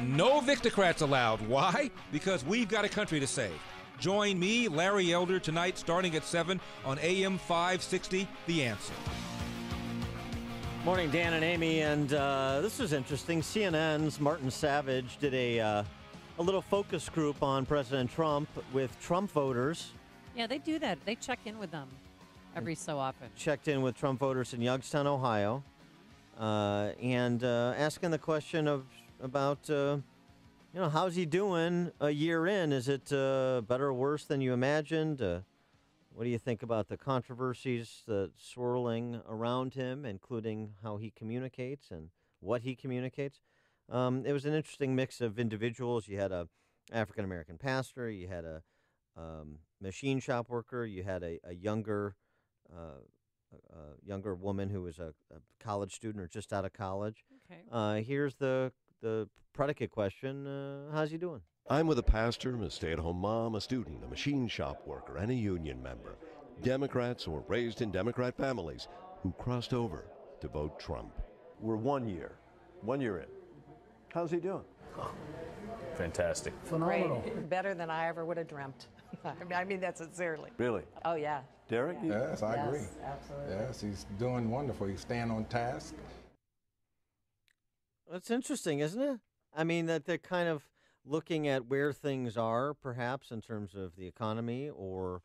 No Victocrats allowed. Why? Because we've got a country to save. Join me, Larry Elder, tonight starting at 7 on AM 560, The Answer. Morning, Dan and Amy, and this was interesting. CNN's Martin Savage did a little focus group on President Trump with Trump voters. Yeah, they do that. They check in with them every so often. Checked in with Trump voters in Youngstown, Ohio, and asking the question about how's he doing a year in? Is it better or worse than you imagined? What do you think about the controversies swirling around him, including how he communicates and what he communicates? It was an interesting mix of individuals. You had a African-American pastor. You had a machine shop worker. You had a younger woman who was a college student or just out of college. Okay. Here's the predicate question. How's he doing? I'm with a pastor, a stay-at-home mom, a student, a machine shop worker, and a union member. Democrats or raised in Democrat families who crossed over to vote Trump. We're 1 year in. How's he doing? Fantastic. Phenomenal. Great. Better than I ever would have dreamt. I mean that sincerely. Really? Oh, yeah. Derek? Yeah. Yes, I agree. Absolutely. Yes, he's doing wonderful. He's staying on task. That's interesting, isn't it? I mean, that they're kind of looking at where things are, perhaps, in terms of the economy or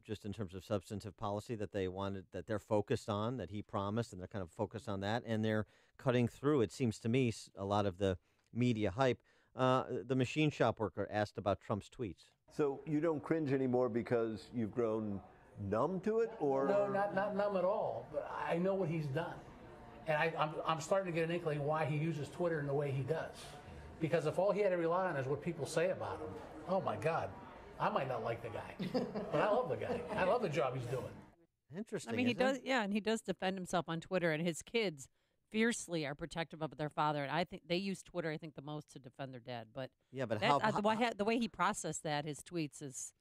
just in terms of substantive policy that they're focused on, that he promised, and they're kind of focused on that, and they're cutting through, it seems to me, a lot of the media hype. The machine shop worker asked about Trump's tweets. So you don't cringe anymore because you've grown numb to it, or? No, not numb at all, but I know what he's done. And I'm starting to get an inkling why he uses Twitter in the way he does. Because if all he had to rely on is what people say about him, oh my God, I might not like the guy. But I love the guy. I love the job he's doing. Interesting. I mean, he does, yeah, and he does defend himself on Twitter, and his kids fiercely are protective of their father. And I think they use Twitter, I think, the most to defend their dad. But yeah, but the way he processed that, his tweets is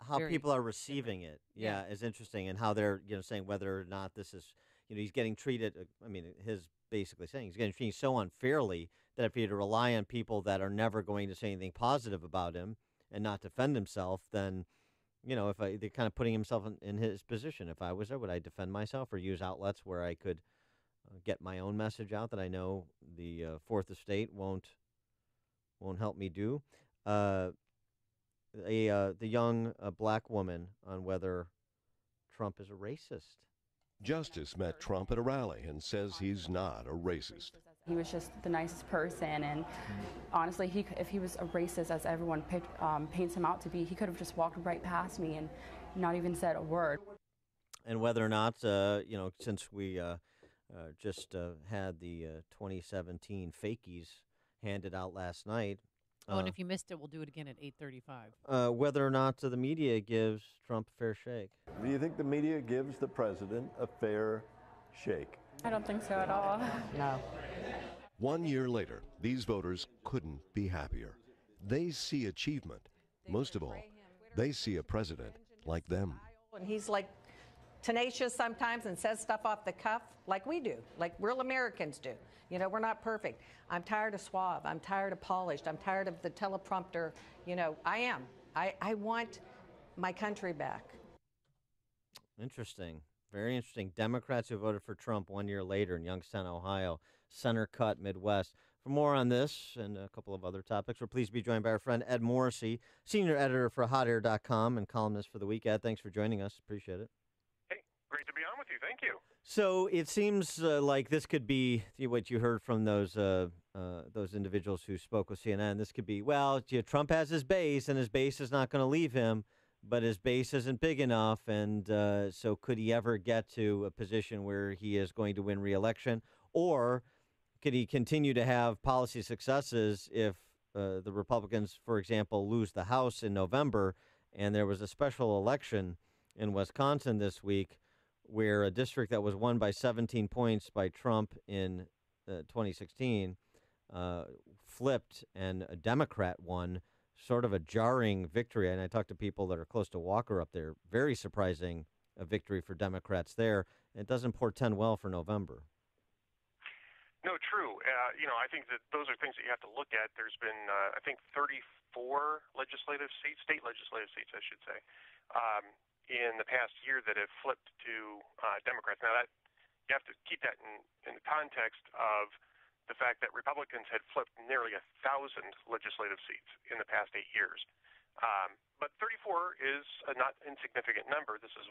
how people are receiving it. Yeah, is interesting, and how they're saying whether or not this is he's getting treated. I mean, his basically saying he's getting treated so unfairly that if he had to rely on people that are never going to say anything positive about him and not defend himself, then they're kind of putting himself in his position. If I was there, would I defend myself or use outlets where I could get my own message out that I know the Fourth Estate won't help me do? The young black woman on whether Trump is a racist. Justice met Trump at a rally and says he's not a racist. He was just the nicest person, and honestly, if he was a racist, as everyone paints him out to be, he could have just walked right past me and not even said a word. And whether or not, since we just had the 2017 Fakeys handed out last night. And if you missed it, we'll do it again at 8:35. Whether or not the media gives Trump a fair shake. Do you think the media gives the president a fair shake? I don't think so at all. No. 1 year later, these voters couldn't be happier. They see achievement. Most of all, they see a president like them. And he's like tenacious sometimes and says stuff off the cuff like we do, like real Americans do. We're not perfect. I'm tired of suave. I'm tired of polished. I'm tired of the teleprompter. I am. I want my country back. Interesting. Very interesting. Democrats who voted for Trump 1 year later in Youngstown, Ohio, center cut Midwest. For more on this and a couple of other topics, we're pleased to be joined by our friend Ed Morrissey, senior editor for HotAir.com and columnist for The Week. Ed, thanks for joining us. Appreciate it. Hey, great to be on with you. Thank you. So it seems like this could be what you heard from those individuals who spoke with CNN. This could be, Trump has his base, and his base is not going to leave him, but his base isn't big enough, and so could he ever get to a position where he is going to win re-election? Or could he continue to have policy successes if the Republicans, for example, lose the House in November, and there was a special election in Wisconsin this week where a district that was won by 17 points by Trump in 2016 flipped and a Democrat won, sort of a jarring victory. And I talked to people that are close to Walker up there. Very surprising a victory for Democrats there. It doesn't portend well for November. No, true. I think that those are things that you have to look at. There's been, I think, 34 legislative seats, state legislative seats, I should say, in the past year that have flipped to Democrats. Now, that you have to keep that in the context of the fact that Republicans had flipped nearly 1,000 legislative seats in the past 8 years. But 34 is a not insignificant number. This is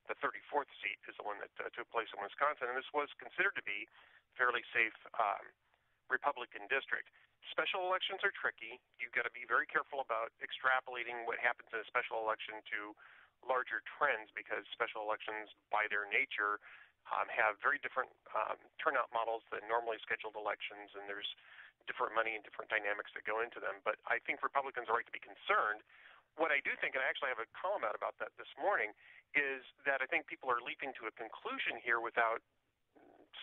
the 34th seat is the one that took place in Wisconsin, and this was considered to be a fairly safe Republican district. Special elections are tricky. You've got to be very careful about extrapolating what happens in a special election to larger trends, because special elections, by their nature, have very different turnout models than normally scheduled elections, and there's different money and different dynamics that go into them. But I think Republicans are right to be concerned. What I do think, and I actually have a column out about that this morning, is that I think people are leaping to a conclusion here without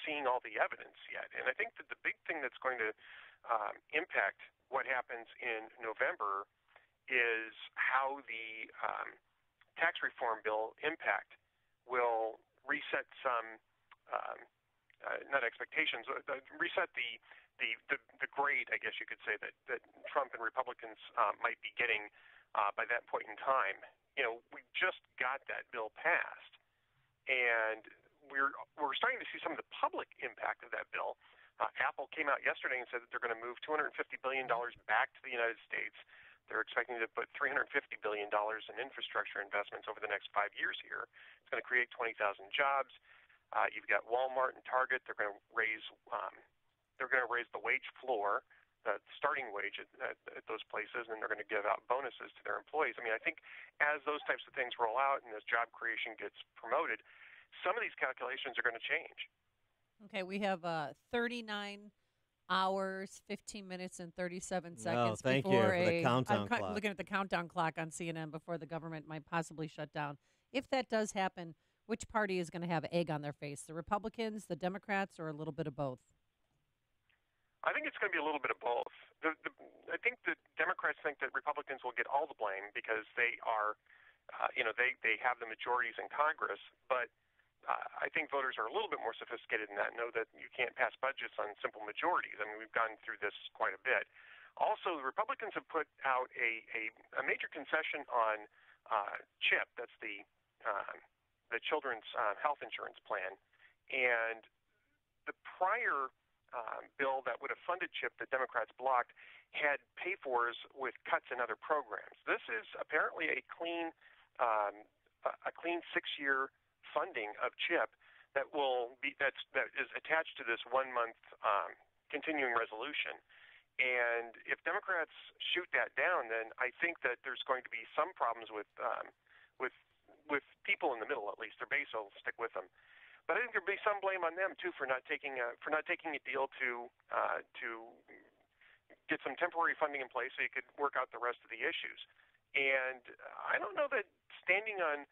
seeing all the evidence yet. And I think that the big thing that's going to impact what happens in November is how the tax reform bill impact will reset some, not expectations, reset the grade, I guess you could say, that Trump and Republicans might be getting by that point in time. We just got that bill passed, and we're starting to see some of the public impact of that bill. Apple came out yesterday and said that they're going to move $250 billion back to the United States. They're expecting to put $350 billion in infrastructure investments over the next 5 years here. It's going to create 20,000 jobs. You've got Walmart and Target. They're going to raise the wage floor, the starting wage at those places, and they're going to give out bonuses to their employees. I mean, I think as those types of things roll out and as job creation gets promoted, some of these calculations are going to change. Okay, we have 39 hours, 15 minutes, and 37 seconds. Thank you before for the countdown clock. I'm looking at the countdown clock on CNN before the government might possibly shut down. If that does happen, which party is going to have egg on their face? The Republicans, the Democrats, or a little bit of both? I think it's going to be a little bit of both. I think the Democrats think that Republicans will get all the blame because they are, they have the majorities in Congress, but I think voters are a little bit more sophisticated than that, know that you can't pass budgets on simple majorities. I mean, we've gone through this quite a bit. Also, the Republicans have put out a major concession on CHIP. That's the Children's Health Insurance Plan. And the prior bill that would have funded CHIP that Democrats blocked had pay-fors with cuts in other programs. This is apparently a clean 6-year funding of CHIP that is attached to this 1-month continuing resolution. And if Democrats shoot that down, then I think that there's going to be some problems with people in the middle. At least their base will stick with them. But I think there'll be some blame on them too for not taking a deal to get some temporary funding in place so you could work out the rest of the issues. And I don't know that standing on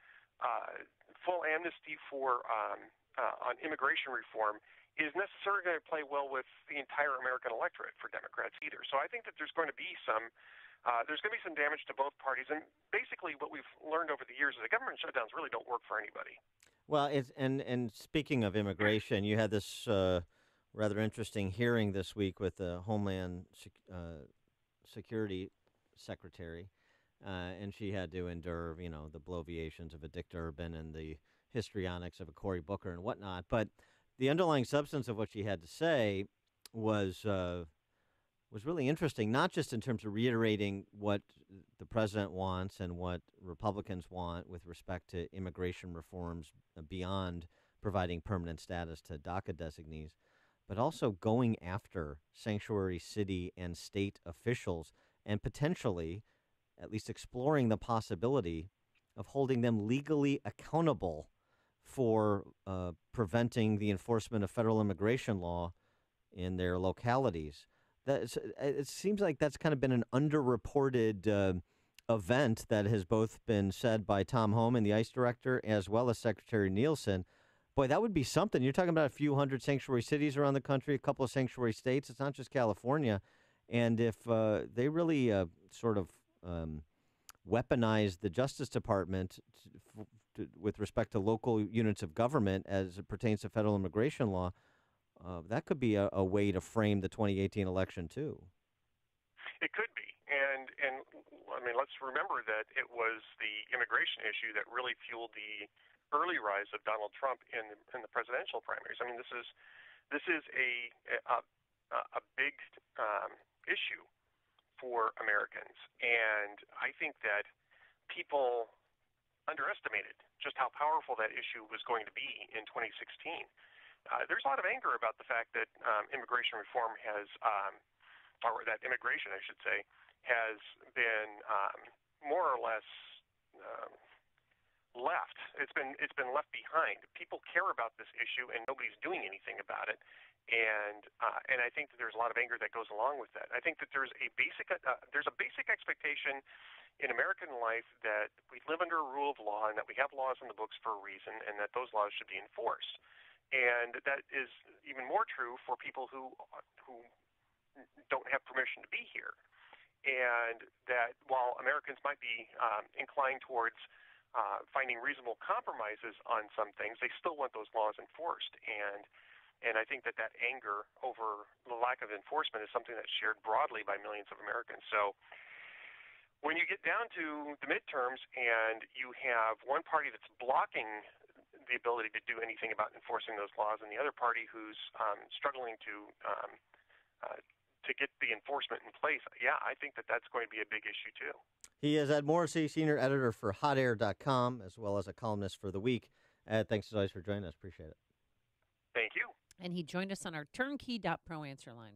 full amnesty for on immigration reform is necessarily going to play well with the entire American electorate for Democrats either. So I think that there's going to be some damage to both parties. And basically what we've learned over the years is that government shutdowns really don't work for anybody. Well, and speaking of immigration, you had this rather interesting hearing this week with the Homeland Security Secretary, and she had to endure, the bloviations of a Dick Durbin and the histrionics of a Cory Booker and whatnot. But the underlying substance of what she had to say was really interesting, not just in terms of reiterating what the president wants and what Republicans want with respect to immigration reforms beyond providing permanent status to DACA designees, but also going after sanctuary city and state officials and potentially at least exploring the possibility of holding them legally accountable for preventing the enforcement of federal immigration law in their localities. It seems like that's kind of been an underreported event that has both been said by Tom Homan, the ICE director, as well as Secretary Nielsen. Boy, that would be something. You're talking about a few hundred sanctuary cities around the country, a couple of sanctuary states. It's not just California. And if they really weaponize the Justice Department with respect to local units of government as it pertains to federal immigration law, that could be a way to frame the 2018 election too. It could be, and I mean, let's remember that it was the immigration issue that really fueled the early rise of Donald Trump in the presidential primaries. I mean, this is a big issue for Americans, and I think that people underestimated just how powerful that issue was going to be in 2016. There's a lot of anger about the fact that immigration reform has, or that immigration, I should say, has been more or less left. It's been left behind. People care about this issue, and nobody's doing anything about it. And I think that there's a lot of anger that goes along with that. I think that there's a basic expectation in American life that we live under a rule of law and that we have laws in the books for a reason, and that those laws should be enforced. And that is even more true for people who don't have permission to be here. And that while Americans might be inclined towards finding reasonable compromises on some things, they still want those laws enforced. And I think that anger over the lack of enforcement is something that's shared broadly by millions of Americans. So when you get down to the midterms and you have one party that's blocking the ability to do anything about enforcing those laws, and the other party who's struggling to get the enforcement in place, yeah, I think that that's going to be a big issue too. He is Ed Morrissey, senior editor for HotAir.com, as well as a columnist for The Week. Ed, thanks as always for joining us. Appreciate it. Thank you. And he joined us on our turnkey.pro answer line.